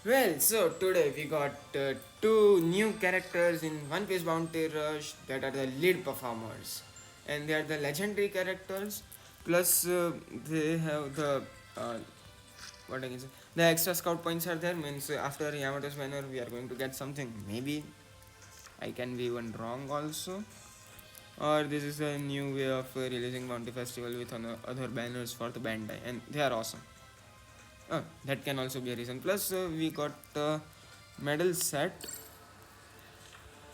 Well, so today we got two new characters in One Piece Bounty Rush that are the lead performers, and they are the legendary characters. Plus, they have the uh, what I can say. The extra scout points are there. Means after Yamato's banner, we are going to get something. Maybe I can be even wrong also. Or this is a new way of releasing Bounty Festival with other banners for the Bandai, and they are awesome. That can also be a reason. Plus, we got the medal set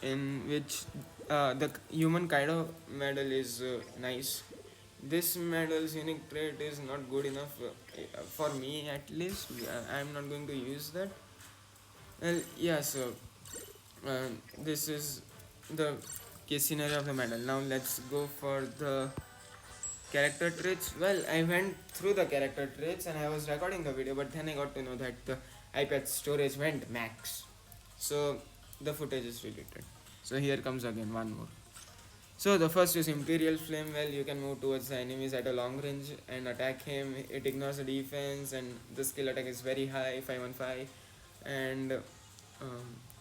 in which the human Kaido medal is nice. This medal's unique trait is not good enough for me at least. I'm not going to use that. Well, yeah, so this is the case scenario of the medal. Now let's go for the character traits. Well, I went through the character traits and I was recording the video, but then I got to know that the iPad storage went max. So the footage is deleted. So here comes again one more. So the first is Imperial Flame. Well, you can move towards the enemies at a long range and attack him. It ignores the defense and the skill attack is very high, 515. And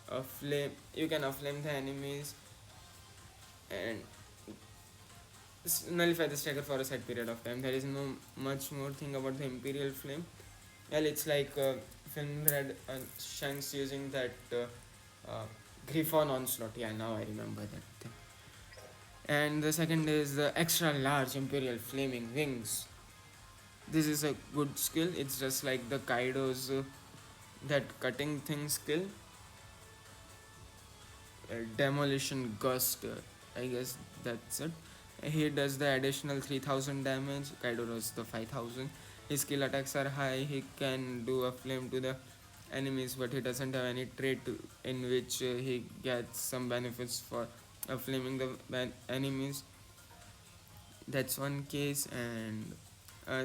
a flame, you can afflame the enemies and nullify the stagger for a set period of time. There is no much more thing about the Imperial Flame. Well, it's like Film Red Shanks using that Griffon Onslaught. Yeah, now I remember that thing. And the second is the extra large Imperial Flaming Wings. This is a good skill. It's just like the Kaido's that cutting thing skill. Demolition Gust. I guess that's it. He does the additional 3000 damage. Kaido does the 5000. His skill attacks are high. He can do a flame to the enemies, but he doesn't have any trait in which he gets some benefits for flaming the enemies. That's one case, and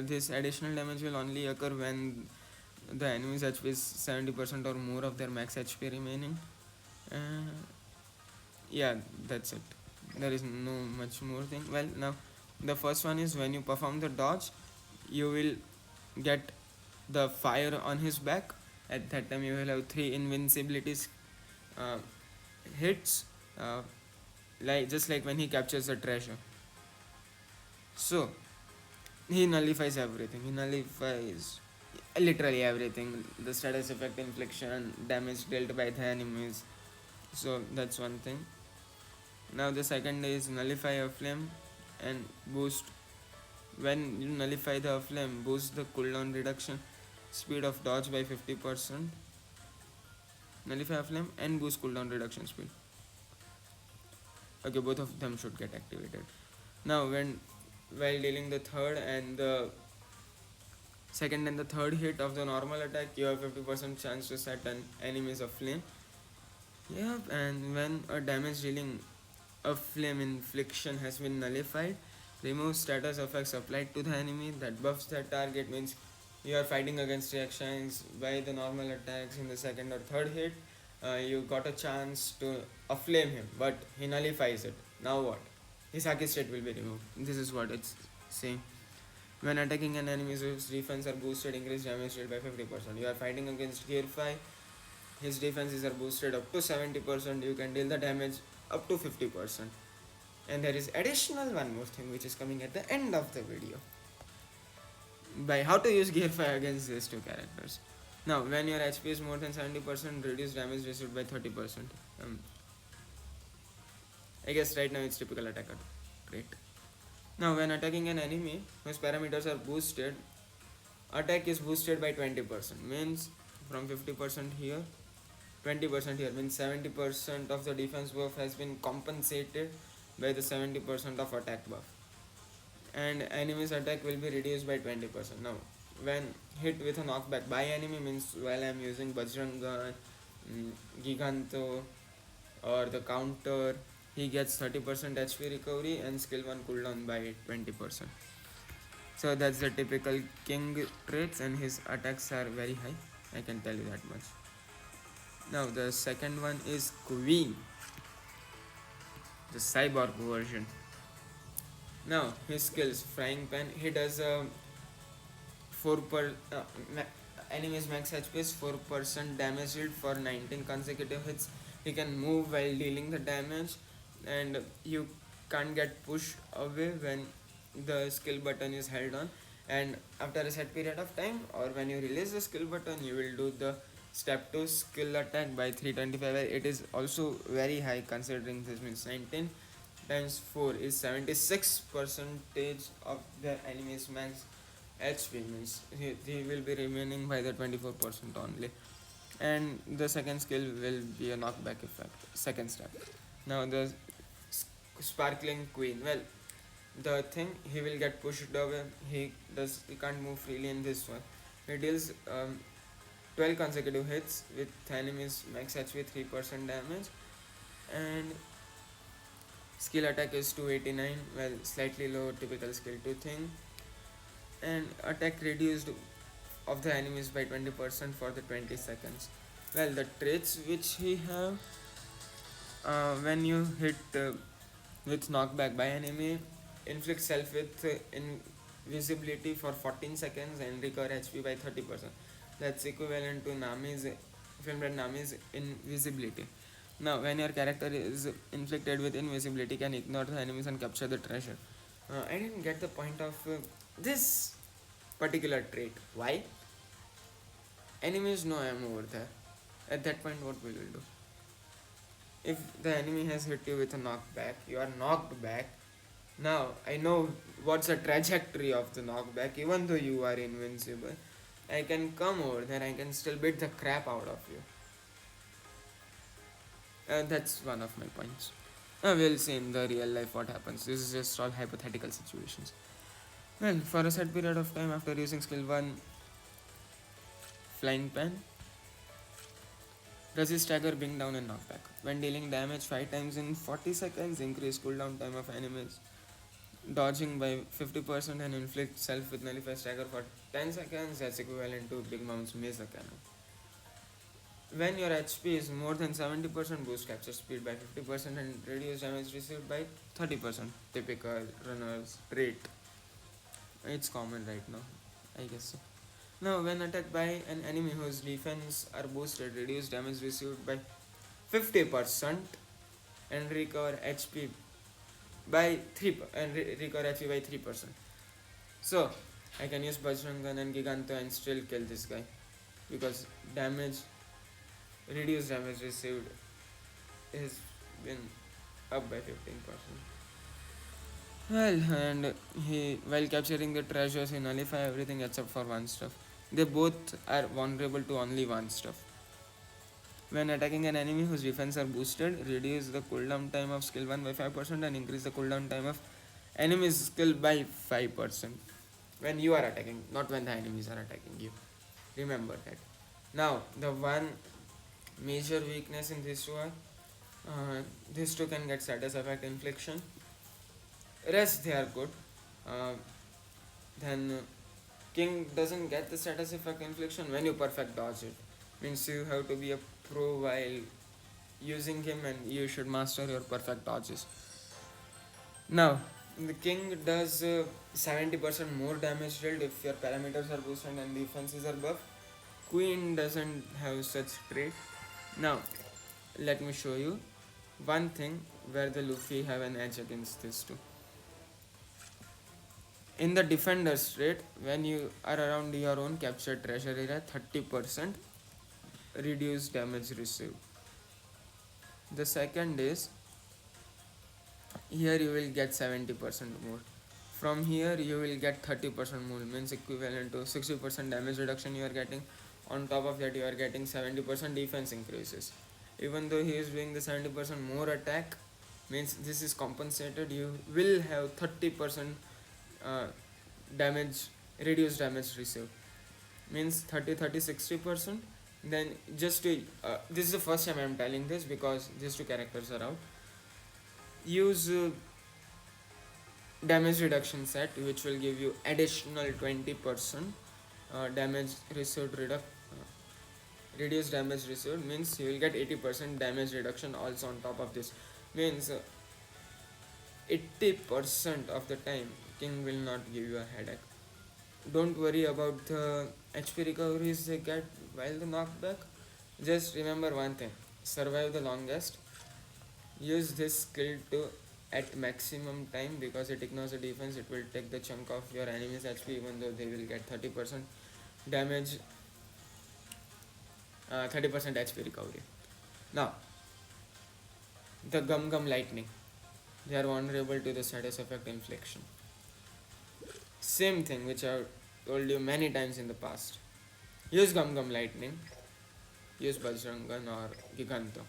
this additional damage will only occur when the enemy's HP is 70% or more of their max HP remaining. Uh, yeah, that's it. There is no much more thing. Well, now the first one is when you perform the dodge, you will get the fire on his back. At that time, you will have 3 invincibilities uh, hits, uh, like just like when he captures the treasure. So he nullifies everything. He nullifies literally everything. The status effect, infliction, damage dealt by the enemies. So that's one thing. Now the second is nullify a flame and boost. When you nullify the flame, boost the cooldown reduction speed of dodge by 50%. Nullify a flame and boost cooldown reduction speed. Okay, both of them should get activated. Now when while dealing the third and the second and the third hit of the normal attack, you have 50% chance to set an enemy's aflame. Yeah, and when a damage dealing a flame infliction has been nullified, remove status effects applied to the enemy that buffs the target. Means you are fighting against reactions by the normal attacks in the second or third hit. You got a chance to aflame him, but he nullifies it. Now what? His Haki state will be removed. This is what it's saying. When attacking an enemy whose defense are boosted, increase damage dealt by 50%. You are fighting against Gear 5, his defenses are boosted up to 70%. You can deal the damage up to 50%. And there is additional one more thing which is coming at the end of the video. By how to use Gear 5 against these two characters. Now, when your HP is more than 70%, reduce damage received by 30%. I guess right now it's typical attacker. Great. Now, when attacking an enemy whose parameters are boosted, attack is boosted by 20%. Means from 50% here, 20% here. Means 70% of the defense buff has been compensated by the 70% of attack buff. And enemy's attack will be reduced by 20%. Now, when hit with a knockback by enemy, means while I am using Bajranga, Giganto, or the counter, he gets 30% HP recovery and skill 1 cooldown by 20%. So that's the typical king traits, and his attacks are very high. I can tell you that much. Now the second one is Queen, the cyborg version. Now his skills: frying pan. He does a 4 per. enemy's max HP is 4% damage dealt for 19 consecutive hits. He can move while dealing the damage, and you can't get pushed away when the skill button is held on. And after a set period of time, or when you release the skill button, you will do the step 2 skill attack by 325. It is also very high considering this means 19 times 4 is 76 percentage of the enemy's max HP, means he will be remaining by the 24% only. And the second skill will be a knockback effect, second step. Now the sparkling queen, well, the thing, he will get pushed away. He can't move freely in this one. He deals 12 consecutive hits with enemies max HP 3% damage, and skill attack is 289, well, slightly low typical skill 2 thing, and attack reduced of the enemies by 20% for the 20 seconds. Well, the traits which he have, when you hit with knockback by enemy, inflict self with invisibility for 14 seconds and recover HP by 30%. That's equivalent to Nami's film red Nami's invisibility. Now, when your character is inflicted with invisibility, can ignore the enemies and capture the treasure. I didn't get the point of this particular trait. Why? Enemies know I am over there. At that point, what we will do? If the enemy has hit you with a knockback, you are knocked back. Now, I know what's the trajectory of the knockback, even though you are invincible. I can come over there, I can still beat the crap out of you. That's one of my points. We'll see in the real life what happens. This is just all hypothetical situations. Well, for a set period of time after using skill 1 Flying Pan, resist stagger, bring down and knockback. When dealing damage 5 times in 40 seconds, increase cooldown time of enemies. Dodging by 50% and inflict self with nullify stagger for 10 seconds, that's equivalent to Big Mom's Mesa Cannon. When your HP is more than 70%, boost capture speed by 50% and reduce damage received by 30%. Typical runner's trait. It's common right now, I guess so. Now, when attacked by an enemy whose defense are boosted, reduce damage received by 50% and recover HP by 3 and recover HP by 3%. So I can use Bajrangan and Giganto and still kill this guy, because reduced damage received has been up by 15%. Well, and while capturing the treasures, he nullify everything except for one stuff. They both are vulnerable to only one stuff. When attacking an enemy whose defense are boosted, reduce the cooldown time of skill 1 by 5% and increase the cooldown time of enemy's skill by 5%. When you are attacking, not when the enemies are attacking you. Remember that. Now, the one major weakness in this one, these two can get status effect infliction. Rest they are good. Then King doesn't get the status effect infliction when you perfect dodge it. Means you have to be a pro while using him, and you should master your perfect dodges. Now, the King does 70% more damage dealt if your parameters are boosted and defenses are buffed. Queen doesn't have such trait. Now, let me show you one thing where the Luffy have an edge against this two. In the defender's trait, when you are around your own captured treasure area, 30% reduce damage received. The second is, here you will get 70% more. From here you will get 30% more, means equivalent to 60% damage reduction you are getting. On top of that, you are getting 70% defense increases. Even though he is doing the 70% more attack, means this is compensated. You will have 30% reduced damage received, means 30 30 60%. Then just to this is the first time I am telling this because these two characters are out. Use damage reduction set, which will give you additional 20% damage received reduced damage received, means you will get 80% damage reduction also on top of this. Means 80% of the time King will not give you a headache. don't worry about the HP recoveries they get while the knockback. Just remember one thing: survive the longest. Use this skill to at maximum time because it ignores the defense. It will take the chunk of your enemy's HP even though they will get 30% damage, 30% HP recovery. Now, the Gum Gum Lightning. They are vulnerable to the status effect infliction. Same thing which I've told you many times in the past. Use Gum Gum Lightning, use Bajrangan or Giganto.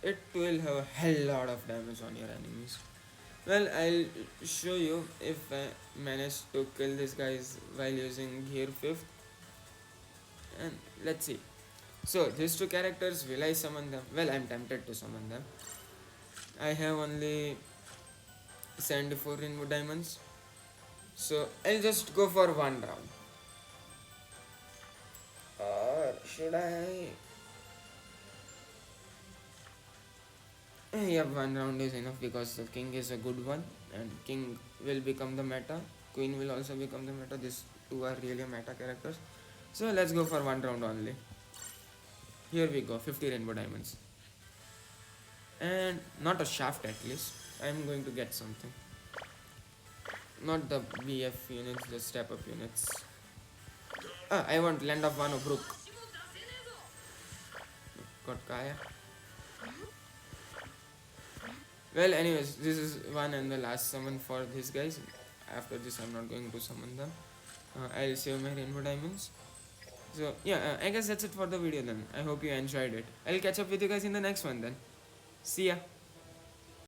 It will have a hell lot of damage on your enemies. Well, I'll show you if I manage to kill these guys while using Gear 5th, and let's see. So, these two characters, will I summon them? Well, I'm tempted to summon them. I have only 74 rainbow diamonds, so I'll just go for one round. Or should I? Yeah, one round is enough because the king is a good one, and king will become the meta. Queen will also become the meta. These two are really meta characters. So let's go for one round only. Here we go, 50 rainbow diamonds. And not a shaft at least. I'm going to get something. Not the BF units, the step up units. I want Land of Wano Brook. Got Kaya. Well, anyways, this is one and the last summon for these guys. After this, I'm not going to summon them. I'll save my rainbow diamonds. So, yeah, I guess that's it for the video then. I hope you enjoyed it. I'll catch up with you guys in the next one then. See ya.